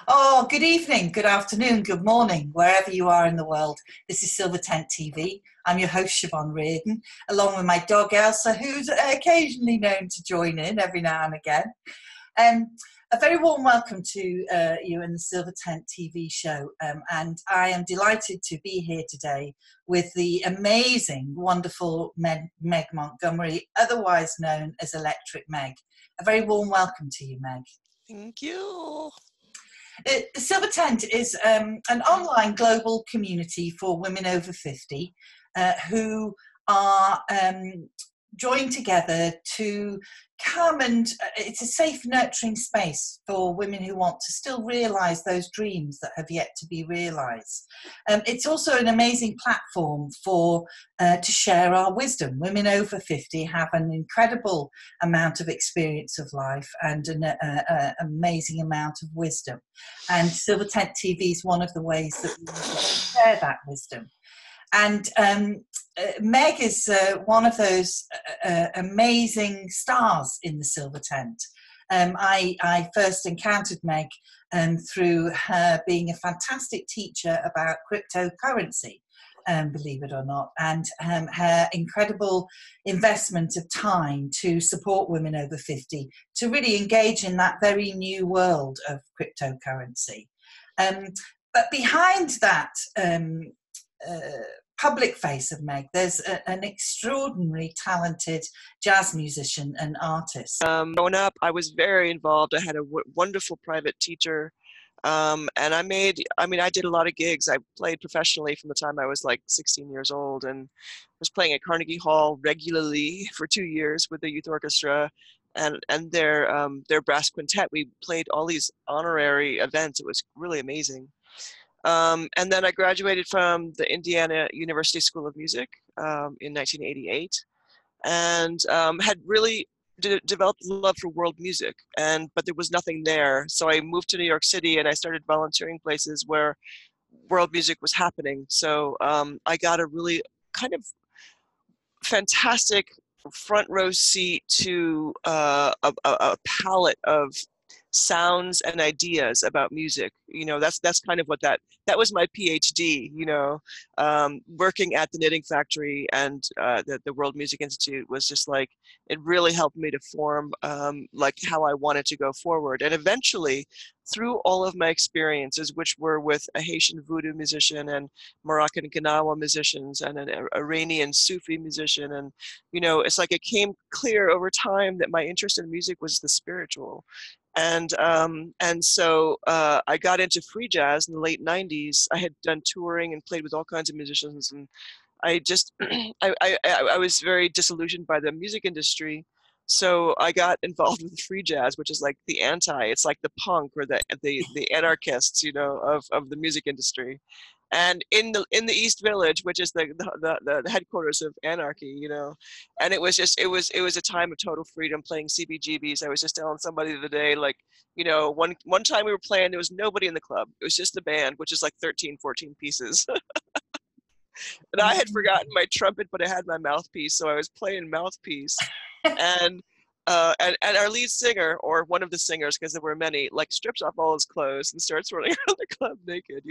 Oh, good evening, good afternoon, good morning, wherever you are in the world. This is Silver Tent TV. I'm your host, Siobhan Reardon, along with my dog Elsa, who's occasionally known to join in every now and again. A very warm welcome to you in the Silver Tent TV show. And I am delighted to be here today with the amazing, wonderful Meg Montgomery, otherwise known as Electricmeg. A very warm welcome to you, Meg. Thank you. The Silver Tent is an online global community for women over 50 who are joined together to come and it's a safe, nurturing space for women who want to still realise those dreams that have yet to be realised. It's also an amazing platform for to share our wisdom. Women over 50 have an incredible amount of experience of life and an amazing amount of wisdom. And Silver Tent TV is one of the ways that we share that wisdom. And Meg is one of those amazing stars in the Silver Tent. I first encountered Meg through her being a fantastic teacher about cryptocurrency, believe it or not, and her incredible investment of time to support women over 50 to really engage in that very new world of cryptocurrency. But behind that public face of Meg, there's an extraordinarily talented jazz musician and artist. Growing up, I was very involved. I had a wonderful private teacher. And I did a lot of gigs. I played professionally from the time I was like 16 years old and was playing at Carnegie Hall regularly for 2 years with the youth orchestra and their brass quintet. We played all these honorary events. It was really amazing. And then I graduated from the Indiana University School of Music in 1988 and had really developed a love for world music, but there was nothing there. So I moved to New York City and I started volunteering places where world music was happening. So I got a really kind of fantastic front row seat to a palette of sounds and ideas about music. That's kind of what that was my PhD, working at the Knitting Factory and the World Music Institute was just like, it really helped me to form like how I wanted to go forward. And eventually, through all of my experiences, which were with a Haitian voodoo musician and Moroccan Ganawa musicians and an Iranian Sufi musician, and it's like it came clear over time that my interest in music was the spiritual. And so I got into free jazz in the late 90s. I had done touring and played with all kinds of musicians, and I just I was very disillusioned by the music industry. So I got involved with free jazz, which is like it's like the punk or the anarchists, of the music industry. And in the East Village, which is the headquarters of anarchy, and it was a time of total freedom playing CBGBs. I was just telling somebody the other day, like, one time we were playing, there was nobody in the club. It was just the band, which is like 13, 14 pieces. And I had forgotten my trumpet, but I had my mouthpiece, so I was playing mouthpiece. And our lead singer, or one of the singers, because there were many, like strips off all his clothes and starts running around the club naked,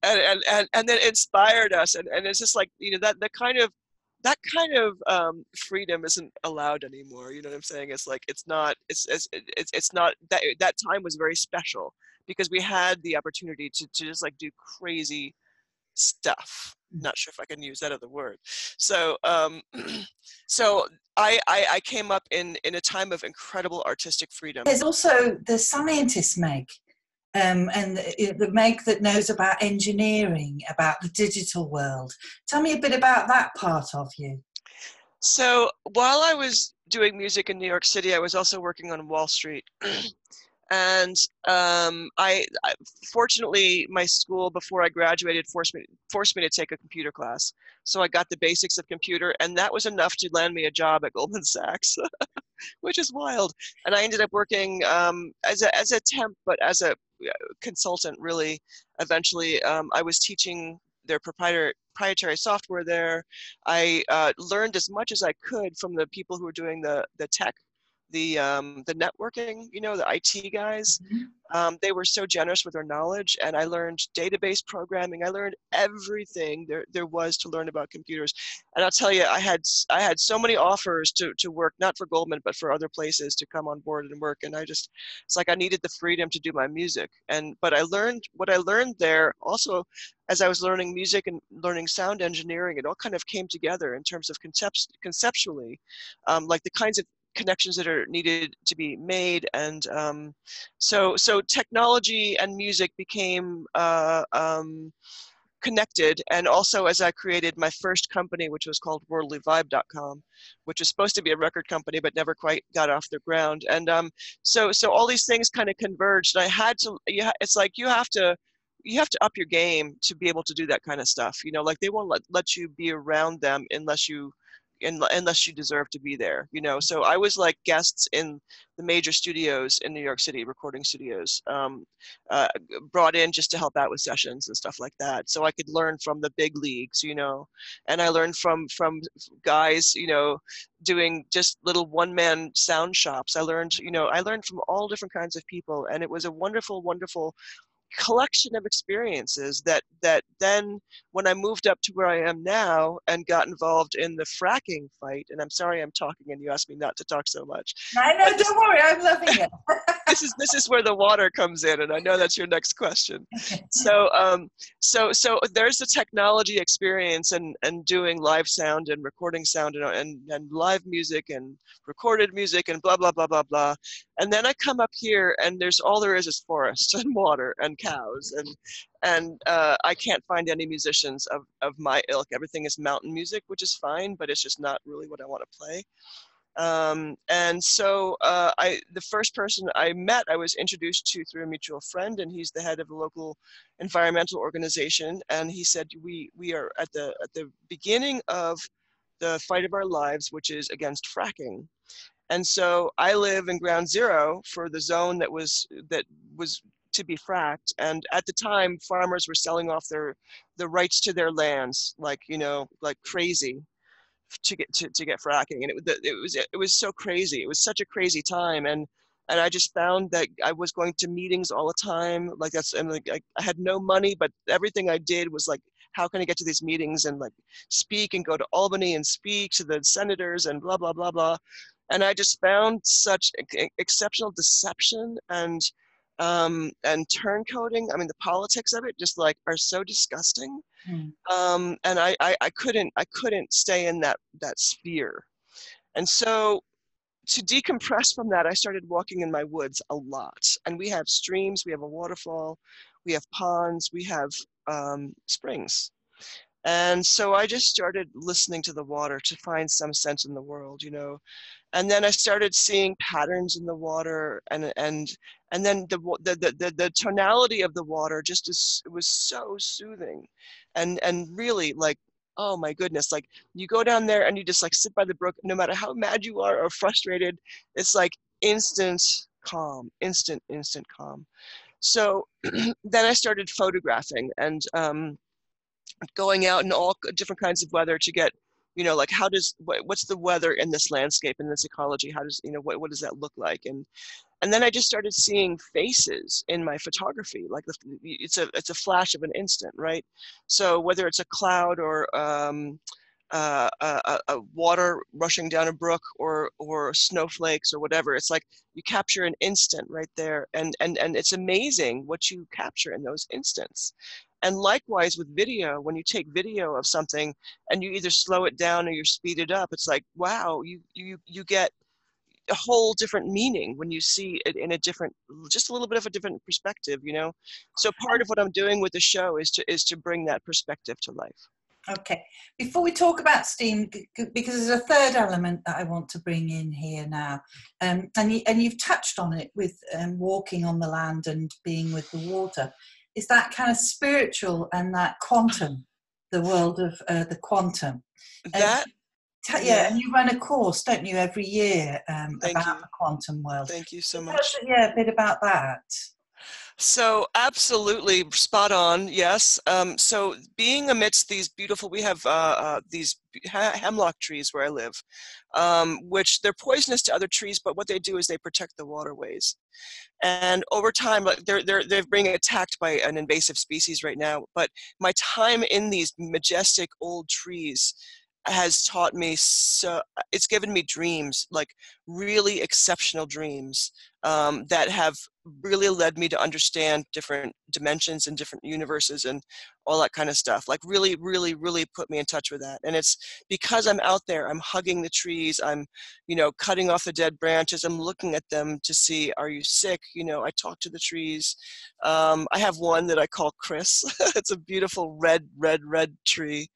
and then inspired us. And it's just like, that kind of freedom isn't allowed anymore. You know what I'm saying? It's like it's not that time was very special because we had the opportunity to just like do crazy stuff. Not sure if I can use that other word. So so I came up in a time of incredible artistic freedom. There's also the scientist Meg, and the Meg that knows about engineering, about the digital world. Tell me a bit about that part of you. So while I was doing music in New York City, I was also working on Wall Street. And I fortunately, my school before I graduated forced me to take a computer class. So I got the basics of computer, and that was enough to land me a job at Goldman Sachs, which is wild. And I ended up working as a temp, but as a consultant, really. Eventually, I was teaching their proprietary software there. I learned as much as I could from the people who were doing the tech the networking, you know, the IT guys. They were so generous with their knowledge, and I learned database programming. I learned everything there was to learn about computers. And I'll tell you, I had so many offers to work, not for Goldman, but for other places to come on board and work. And it's like I needed the freedom to do my music. But what I learned there also, as I was learning music and learning sound engineering, it all kind of came together in terms of conceptually, like the kinds of connections that are needed to be made. And so technology and music became connected. And also, as I created my first company, which was called worldlyvibe.com, which was supposed to be a record company but never quite got off the ground. And so all these things kind of converged, and I had to, it's like you have to up your game to be able to do that kind of stuff, you know, like they won't let you be around them unless you deserve to be there, you know. So I was like guests in the major studios in New York City, recording studios, brought in just to help out with sessions and stuff like that. So I could learn from the big leagues, you know, and I learned from guys, you know, doing just little one-man sound shops. I learned from all different kinds of people, and it was a wonderful, wonderful collection of experiences that then when I moved up to where I am now and got involved in the fracking fight, and I'm sorry I'm talking and you asked me not to talk so much. I know, don't worry, I'm loving it. This is where the water comes in, and I know that's your next question. So so there's the technology experience and doing live sound and recording sound and live music and recorded music and blah blah blah blah blah. And then I come up here and there's all there is forest and water and cows, and I can't find any musicians of my ilk. Everything is mountain music, which is fine, but it's just not really what I want to play. And so the first person I met, I was introduced to through a mutual friend, and he's the head of a local environmental organization. And he said, we are at the beginning of the fight of our lives, which is against fracking. And so I live in ground zero for the zone that was to be fracked. And at the time, farmers were selling off the rights to their lands, like, you know, like crazy, to get fracking. And it was so crazy. It was such a crazy time. And I just found that I was going to meetings all the time. Like I had no money, but everything I did was like, how can I get to these meetings and like speak and go to Albany and speak to the senators and blah, blah, blah, blah. And I just found such exceptional deception and turncoating. I mean, the politics of it just like are so disgusting. And I couldn't stay in that sphere. And so to decompress from that, I started walking in my woods a lot. And we have streams, we have a waterfall, we have ponds, we have springs. And so I just started listening to the water to find some sense in the world, you know. And then I started seeing patterns in the water, and then the tonality of the water just was so soothing, and really like, oh my goodness, like you go down there and you just like sit by the brook, no matter how mad you are or frustrated, it's like instant calm, instant calm. So then I started photographing and going out in all different kinds of weather to get, you know, like what's the weather in this landscape, in this ecology? How does, you know, what does that look like? And then I just started seeing faces in my photography. Like it's a flash of an instant, right? So whether it's a cloud or a water rushing down a brook or snowflakes or whatever, it's like you capture an instant right there, and it's amazing what you capture in those instants. And likewise with video, when you take video of something and you either slow it down or you speed it up, it's like, wow, you get a whole different meaning when you see it in a different, just a little bit of a different perspective, you know. So part of what I'm doing with the show is to bring that perspective to life. Okay, before we talk about steam, because there's a third element that I want to bring in here now, and you've touched on it with walking on the land and being with the water, is that kind of spiritual and that quantum, the world of the quantum. That yeah, and you run a course, don't you, every year about you. the quantum world. Thank you so much. Tell us, yeah, a bit about that. So absolutely spot on. Yes. So being amidst these beautiful, we have these hemlock trees where I live, which they're poisonous to other trees, but what they do is they protect the waterways. And over time, like they're being attacked by an invasive species right now. But my time in these majestic old trees has taught me so, it's given me dreams, like really exceptional dreams, that have really led me to understand different dimensions and different universes and all that kind of stuff. Like really, really, really put me in touch with that. And it's because I'm out there, I'm hugging the trees, I'm, cutting off the dead branches, I'm looking at them to see, are you sick? I talk to the trees. I have one that I call Chris. It's a beautiful red, red, red tree.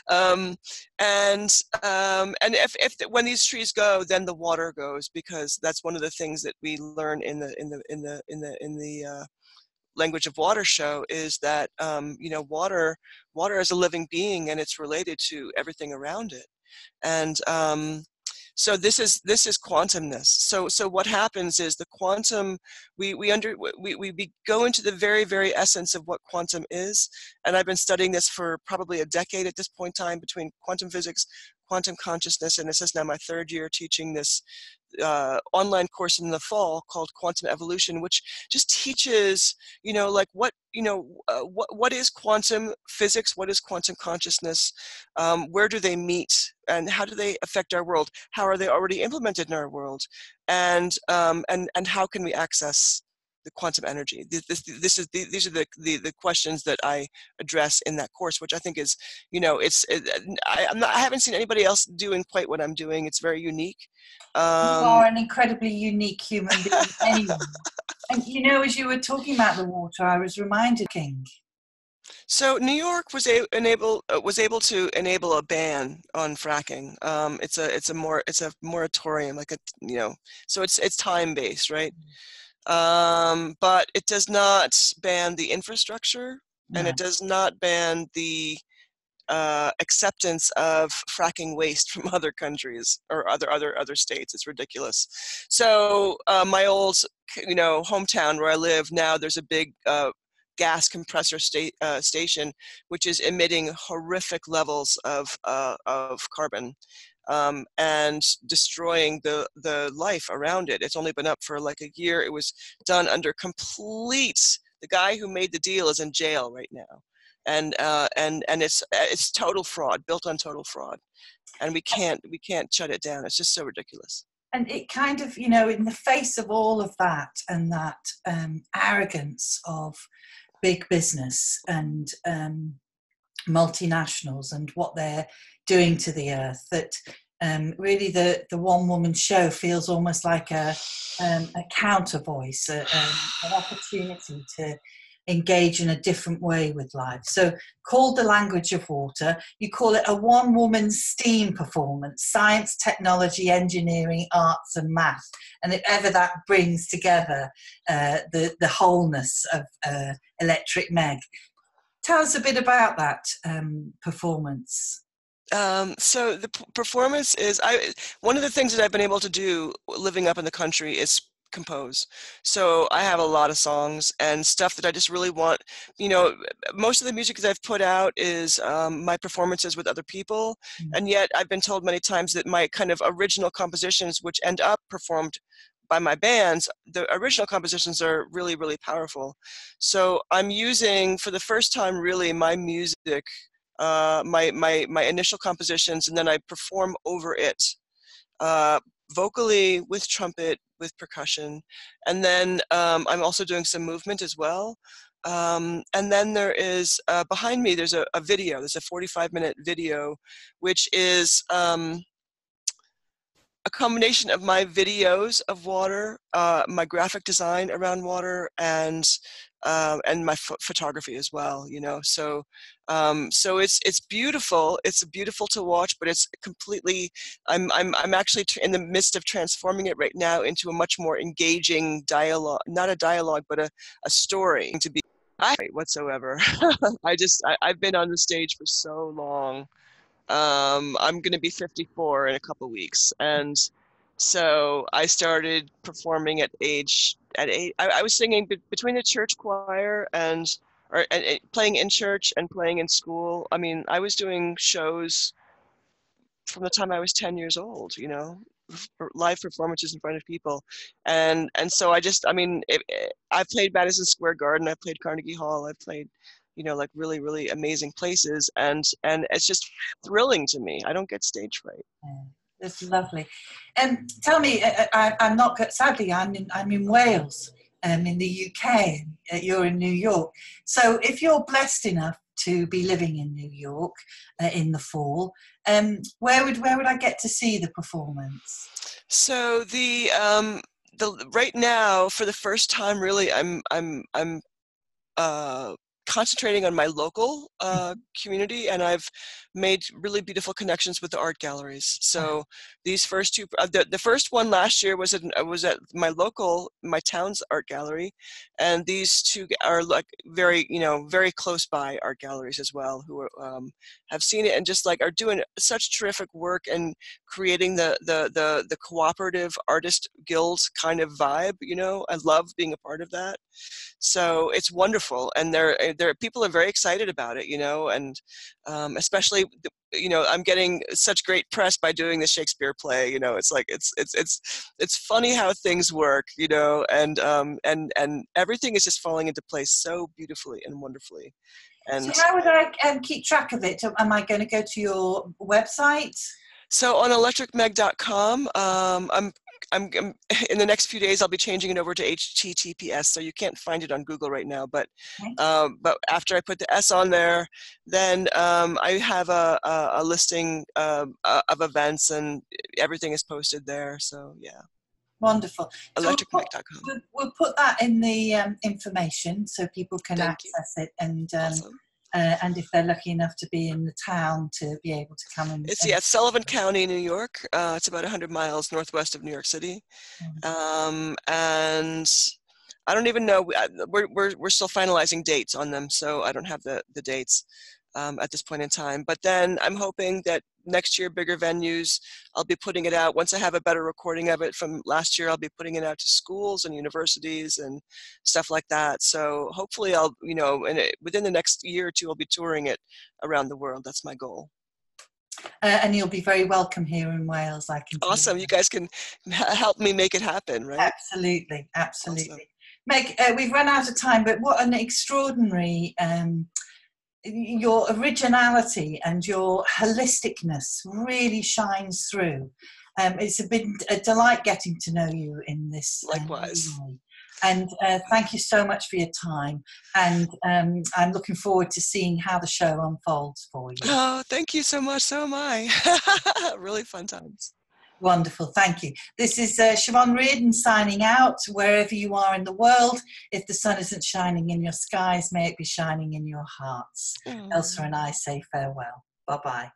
um, and if when these trees go, then the water goes, because that's one of the things that we learn in the language of water show, is that water is a living being, and it's related to everything around it. And so this is quantumness. So what happens is the quantum, we go into the very, very essence of what quantum is. And I've been studying this for probably a decade at this point in time, between quantum physics, quantum consciousness, and this is now my third year teaching this online course in the fall called Quantum Evolution, which just teaches, like what is quantum physics, what is quantum consciousness, where do they meet, and how do they affect our world? How are they already implemented in our world? And how can we access the quantum energy? These are the questions that I address in that course, which I think is, I haven't seen anybody else doing quite what I'm doing. It's very unique. You are an incredibly unique human being anyway. And as you were talking about the water, I was reminded, King. So New York was able to enable a ban on fracking. It's a moratorium, like so it's time based, right? But it does not ban the infrastructure, and it does not ban the acceptance of fracking waste from other countries or other states. It's ridiculous. So my old hometown where I live now, there's a big gas compressor station which is emitting horrific levels of carbon, and destroying the life around it. It's only been up for like a year. It was done under complete. The guy who made the deal is in jail right now, and it's total fraud, built on total fraud, and we can't shut it down. It's just so ridiculous. And it kind of, in the face of all of that, and that arrogance of big business and multinationals and what they're doing to the earth, that really the one woman show feels almost like a counter voice, an opportunity to engage in a different way with life. So called The Language of Water, you call it a one-woman STEAM performance: science, technology, engineering, arts and math. And if ever that brings together the wholeness of Electricmeg. Tell us a bit about that performance. So the performance is, one of the things that I've been able to do living up in the country is compose. So I have a lot of songs and stuff that I just really want, most of the music that I've put out is my performances with other people. And yet I've been told many times that my kind of original compositions, which end up performed by my bands, the original compositions are really, really powerful. So I'm using, for the first time, really my music, my initial compositions, and then I perform over it, vocally, with trumpet, with percussion, and then I'm also doing some movement as well. And then there is behind me, there's a video. There's a 45-minute video, which is a combination of my videos of water, my graphic design around water, and my photography as well. So it's beautiful. It's beautiful to watch, but it's completely. I'm actually in the midst of transforming it right now into a much more engaging dialogue, not a dialogue, but a story to be whatsoever. I've been on the stage for so long. I'm going to be 54 in a couple weeks, and So I started performing at eight. I was singing between the church choir and playing in church and playing in school. I mean, I was doing shows from the time I was 10 years old, for live performances in front of people. And so I mean, I played Madison Square Garden, I played Carnegie Hall, I played, like really, really amazing places. And it's just thrilling to me. I don't get stage fright. Yeah, that's lovely. Tell me, I'm not, sadly, I'm in Wales, in the UK. You're in New York. So if you're blessed enough to be living in New York in the fall, where would I get to see the performance? So the right now, for the first time, really, I'm uh, concentrating on my local community, and I've made really beautiful connections with the art galleries. So these first two, the first one last year was at my town's art gallery, and these two are like very, very close by art galleries as well, who have seen it and just like are doing such terrific work and creating the cooperative artist guild kind of vibe. I love being a part of that. So it's wonderful, and there people are very excited about it, and especially I'm getting such great press by doing the Shakespeare play. It's like it's funny how things work, and everything is just falling into place so beautifully and wonderfully. So And how would I keep track of it? Am I going to go to your website? so on electricmeg.com, I'm in the next few days I'll be changing it over to HTTPS, so you can't find it on Google right now. Okay. But after I put the S on there, then I have a listing of events, and everything is posted there. So yeah, Wonderful. So electricmeg.com. we'll put that in the information so people can Thank you. access it, Awesome. and if they're lucky enough to be in the town to be able to come It's Sullivan County, New York. It's about 100 miles northwest of New York City. And I don't even know. We're still finalizing dates on them, so I don't have the dates at this point in time. But then I'm hoping that next year, bigger venues, I'll be putting it out. Once I have a better recording of it from last year, I'll be putting it out to schools and universities and stuff like that. So hopefully I'll, within the next year or two, I'll be touring it around the world. That's my goal. and you'll be very welcome here in Wales, I can tell Awesome. You guys can help me make it happen, right? Absolutely, absolutely. Awesome. Meg, we've run out of time, but what an extraordinary, your originality and your holisticness really shines through. It's been a delight getting to know you in this Likewise. way. And thank you so much for your time. And I'm looking forward to seeing how the show unfolds for you. Oh, thank you so much. So am I. Really fun times. Wonderful. Thank you. This is Siobhan Reardon signing out. Wherever you are in the world, if the sun isn't shining in your skies, may it be shining in your hearts. Elsa and I say farewell. Bye-bye.